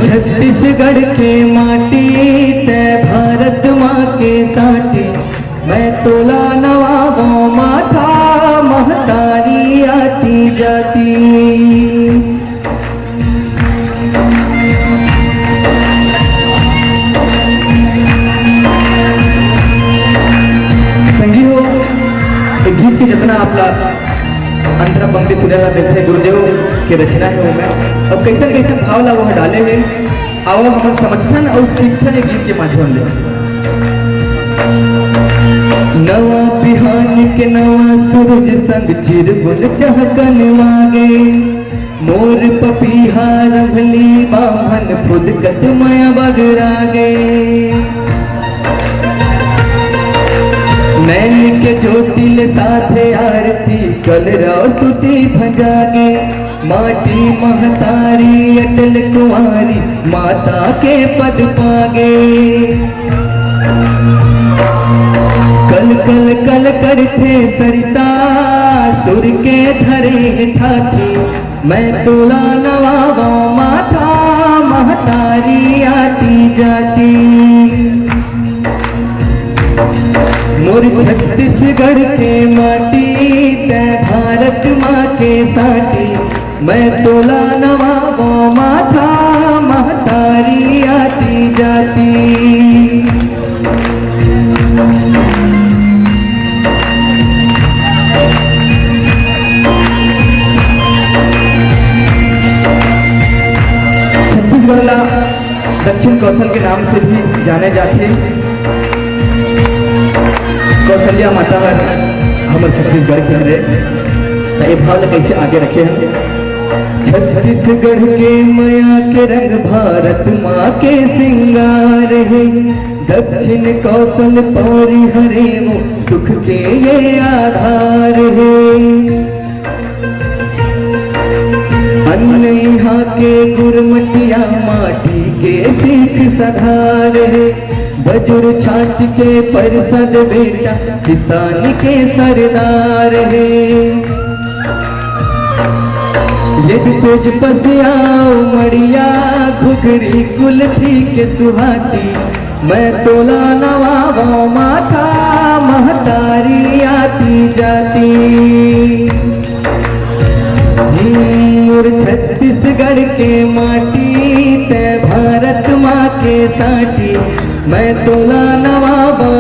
छत्तीसगढ़ के माटी तय भारत माँ के साटी, मैं तोला नवाबो माथा महतारी आती जाती। संगीहो एक गीत के जितना आपला अंतरा पंक्ति सुनेला देखते गुरुदेव के रचना है वो में अब कैसन कैसन भाव ला वो डाले हैं आओ हम समझथन और सीखथन गीत के माध्यम से। नवा बिहान के नवा सूरज संग चिरगुन चहकन लागे, मोर पपीहा रंभली बामन फुदकत माया बगरागे। नैन के ज्योतिल साथे आरती कल राव स्तुति भजागे, माटी महतारी अटल कुंवारी माता के पद पागे। कल कल कल करथे सरिता सुर के धरे ठाठी, मैं तोला नवाबो माथा महतारी आती जाती। मोर छत्तीसगढ़ के माटी तय भारत माँ के साटी, मैं तोला नवाबो माथा महतारी आती जाती। छत्तीसगढ़ ला दक्षिण कौशल के नाम से भी जाने जाते। कौशल्या माता हमारे छत्तीसगढ़ के हरे तो ये भाव कैसे आगे रखे हैं। छत्तीसगढ़ के माया के रंग भारत माँ के सिंगार है, दक्षिण कौशल पौरी हरे वो सुख के ये आधार है। अन्न यहाँ के गुरमटिया माटी के सीख सधार है, बजुर छाती के परिषद बेटा किसान के सरदार है। यदि तुझ पसियाओ मड़िया घुघरी कुल्फी के सुहाती, मैं तोला नवाबो माथा महतारी आती जाती। और छत्तीसगढ़ के माटी तय भारत माँ के साटी, मैं तोला नवाबो